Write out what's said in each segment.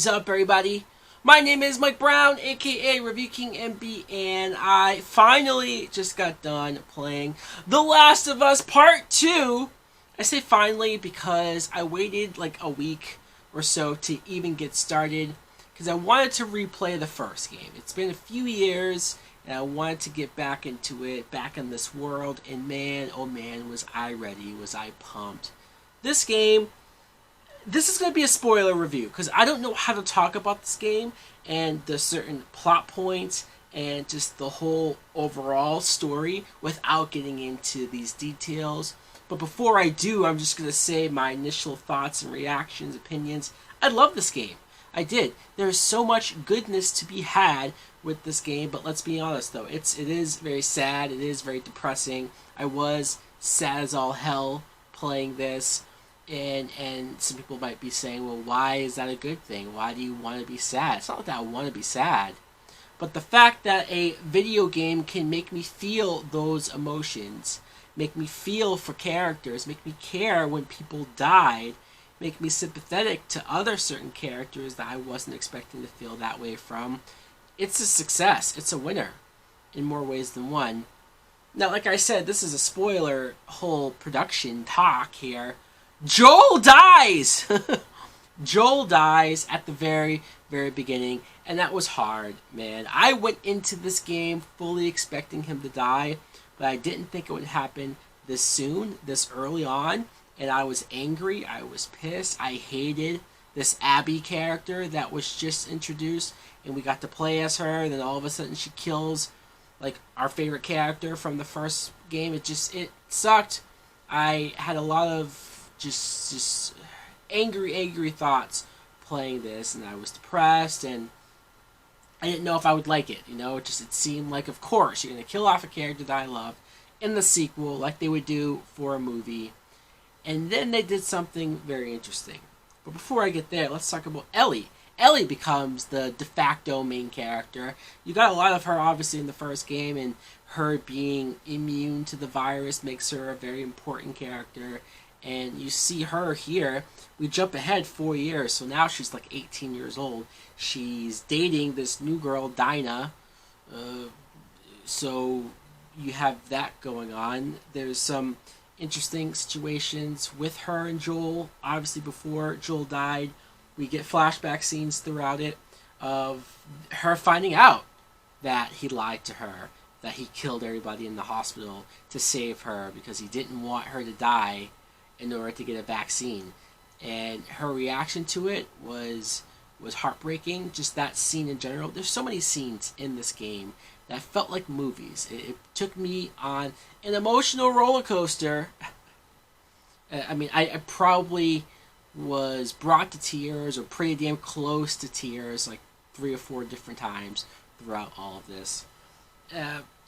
What's up, everybody? My name is Mike Brown, aka Review King MB, and I finally just got done playing The Last of Us Part 2. I say finally because I waited like a week or so to even get started because I wanted to replay the first game. It's been a few years and I wanted to get back into it, back in this world, and man, oh man, was I ready, was I pumped. This is going to be a spoiler review because I don't know how to talk about this game and the certain plot points and just the whole overall story without getting into these details. But before I do, I'm just going to say my initial thoughts and reactions, opinions. I love this game. I did. There's so much goodness to be had with this game, but let's be honest though, it is very sad, it is very depressing. I was sad as all hell playing this. And some people might be saying, well, why is that a good thing? Why do you want to be sad? It's not that I want to be sad. But the fact that a video game can make me feel those emotions, make me feel for characters, make me care when people died, make me sympathetic to other certain characters that I wasn't expecting to feel that way from, it's a success. It's a winner in more ways than one. Now, like I said, this is a spoiler whole production talk here. Joel dies! Joel dies at the very, very beginning, and that was hard, man. I went into this game fully expecting him to die, but I didn't think it would happen this soon, this early on, and I was angry, I was pissed, I hated this Abby character that was just introduced, and we got to play as her, and then all of a sudden she kills, like, our favorite character from the first game. It sucked. I had a lot of just angry thoughts playing this, and I was depressed, and I didn't know if I would like it, it seemed like, of course, you're going to kill off a character that I love in the sequel, like they would do for a movie, and then they did something very interesting. But before I get there, let's talk about Ellie. Ellie becomes the de facto main character. You got a lot of her, obviously, in the first game, and her being immune to the virus makes her a very important character. And you see her here. We jump ahead 4 years, so now she's like 18 years old. She's dating this new girl, Dinah. So you have that going on. There's some interesting situations with her and Joel. Obviously, before Joel died, we get flashback scenes throughout it of her finding out that he lied to her, that he killed everybody in the hospital to save her because he didn't want her to die in order to get a vaccine. And her reaction to it was heartbreaking. Just that scene in general. There's so many scenes in this game that felt like movies. It took me on an emotional roller coaster. I probably was brought to tears or pretty damn close to tears like 3 or 4 different times throughout all of this.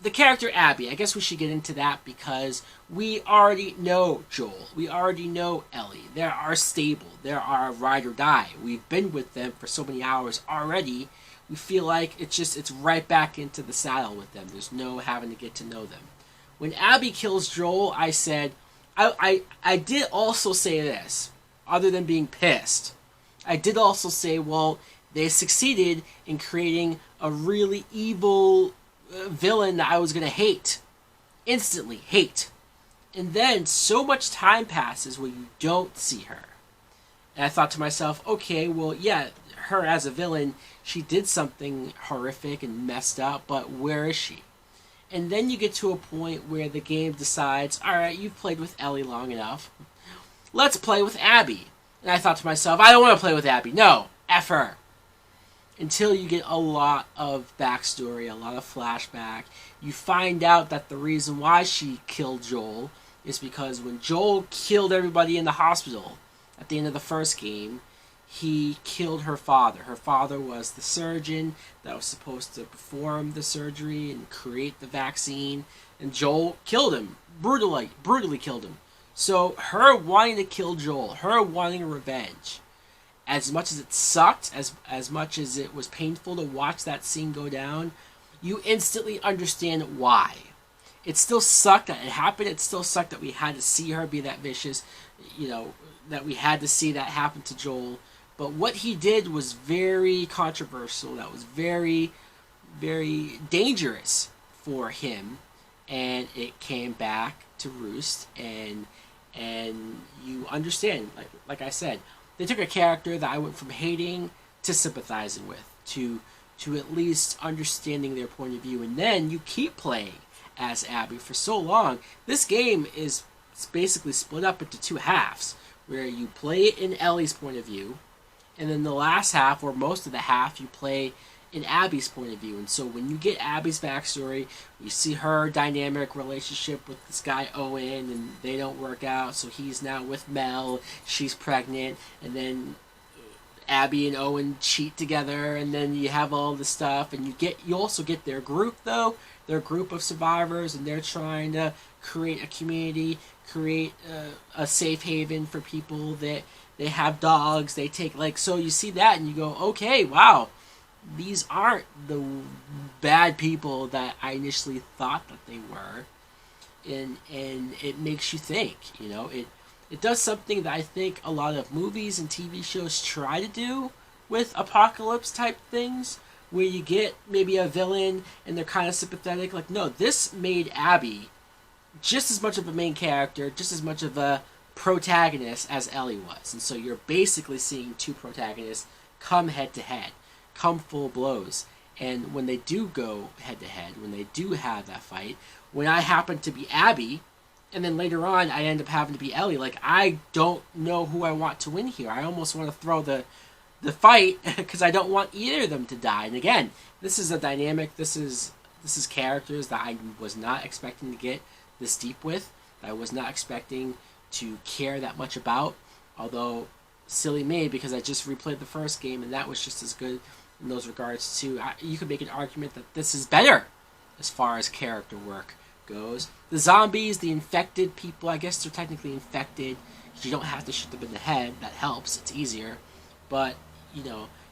The character Abby, I guess we should get into that because we already know Joel. We already know Ellie. They are stable. They are ride or die. We've been with them for so many hours already. We feel like it's right back into the saddle with them. There's no having to get to know them. When Abby kills Joel, I said, I did also say this, other than being pissed. I did also say, well, they succeeded in creating a really evil villain that I was going to instantly hate. And then so much time passes where you don't see her. And I thought to myself, okay, well, yeah, her as a villain, she did something horrific and messed up, but where is she? And then you get to a point where the game decides, alright, you've played with Ellie long enough. Let's play with Abby. And I thought to myself, I don't want to play with Abby. No, F her. Until you get a lot of backstory, a lot of flashback. You find out that the reason why she killed Joel is because when Joel killed everybody in the hospital at the end of the first game, he killed her father. Her father was the surgeon that was supposed to perform the surgery and create the vaccine, and Joel killed him. Brutally killed him. So her wanting to kill Joel, her wanting revenge, as much as it sucked, as much as it was painful to watch that scene go down, you instantly understand why. It still sucked that it happened. It still sucked that we had to see her be that vicious, that we had to see that happen to Joel. But what he did was very controversial. That was very, very dangerous for him, and it came back to roost. And you understand, like I said, they took a character that I went from hating to sympathizing with, to at least understanding their point of view, and then you keep playing as Abby for so long. This game is basically split up into two halves, where you play it in Ellie's point of view, and then the last half, or most of the half, you play in Abby's point of view. And so when you get Abby's backstory, you see her dynamic relationship with this guy Owen, and they don't work out, so he's now with Mel, she's pregnant, and then Abby and Owen cheat together, and then you have all this stuff, and you also get their group, though, their group of survivors, and they're trying to create a community, create a safe haven for people that they have dogs, they take, so you see that and you go, okay, wow, these aren't the bad people that I initially thought that they were, and it makes you think, It does something that I think a lot of movies and TV shows try to do with apocalypse type things, where you get maybe a villain and they're kind of sympathetic. No, this made Abby just as much of a main character, just as much of a protagonist as Ellie was. And so you're basically seeing two protagonists come head to head, come full blows. And when they do go head to head, when they do have that fight, when I happen to be Abby, and then later on, I end up having to be Ellie. I don't know who I want to win here. I almost want to throw the fight because I don't want either of them to die. And again, this is a dynamic. This is characters that I was not expecting to get this deep with. That I was not expecting to care that much about. Although, silly me, because I just replayed the first game and that was just as good in those regards too. You could make an argument that this is better as far as character work goes. The zombies, the infected people, I guess they're technically infected. You don't have to shoot them in the head. That helps. It's easier. But,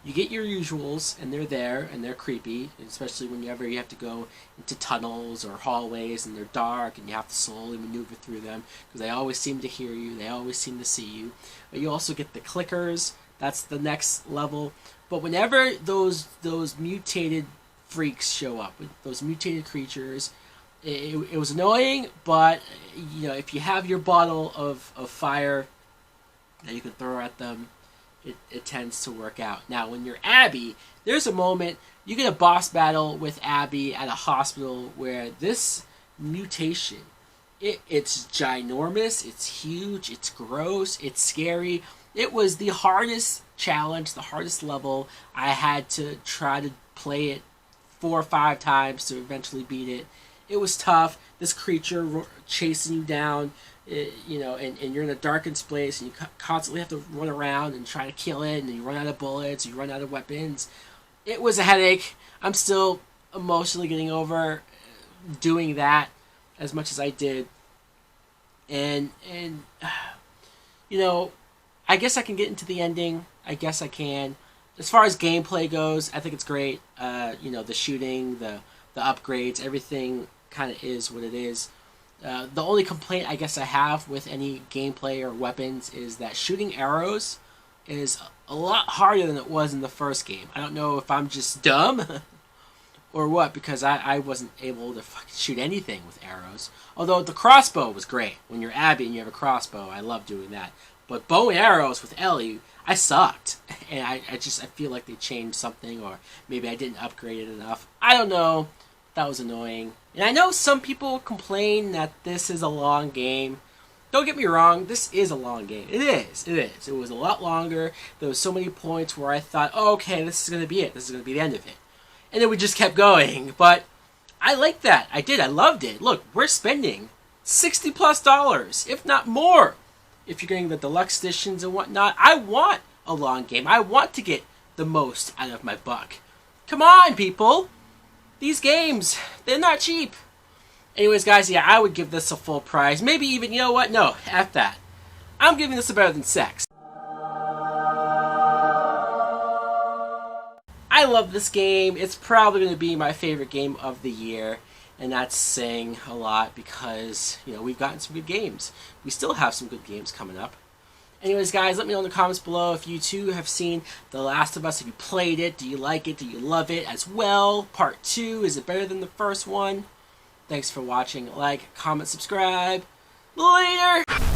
you get your usuals, and they're there, and they're creepy, especially whenever you have to go into tunnels or hallways, and they're dark, and you have to slowly maneuver through them, because they always seem to hear you, they always seem to see you. But you also get the clickers. That's the next level. But whenever those mutated freaks show up, those mutated creatures, it was annoying, but if you have your bottle of fire that you can throw at them, it tends to work out. Now, when you're Abby, there's a moment, you get a boss battle with Abby at a hospital where this mutation, it's ginormous, it's huge, it's gross, it's scary. It was the hardest challenge, the hardest level. I had to try to play it 4 or 5 times to eventually beat it. It was tough. This creature chasing you down, and you're in a darkened space, and you constantly have to run around and try to kill it, and you run out of bullets, you run out of weapons. It was a headache. I'm still emotionally getting over doing that as much as I did. And I guess I can get into the ending. I guess I can. As far as gameplay goes, I think it's great. The shooting, the upgrades, everything kind of is what it is. The only complaint I guess I have with any gameplay or weapons is that shooting arrows is a lot harder than it was in the first game. I don't know if I'm just dumb or what, because I wasn't able to fucking shoot anything with arrows. Although the crossbow was great. When you're Abby and you have a crossbow, I love doing that. But bow and arrows with Ellie, I sucked. And I feel like they changed something, or maybe I didn't upgrade it enough. I don't know. That was annoying. And I know some people complain that this is a long game. Don't get me wrong, this is a long game. It is. It was a lot longer. There was so many points where I thought, oh, okay, this is going to be it. This is going to be the end of it. And then we just kept going. But I liked that. I did. I loved it. Look, we're spending $60+, if not more. If you're getting the deluxe editions and whatnot, I want a long game. I want to get the most out of my buck. Come on, people. These games, they're not cheap. Anyways, guys, yeah, I would give this a full price. Maybe even, you know what? No, F that. I'm giving this a better than sex. I love this game. It's probably going to be my favorite game of the year. And that's saying a lot because, we've gotten some good games. We still have some good games coming up. Anyways, guys, let me know in the comments below if you too have seen The Last of Us. Have you played it? Do you like it? Do you love it as well? Part 2, is it better than the first one? Thanks for watching. Like, comment, subscribe. Later!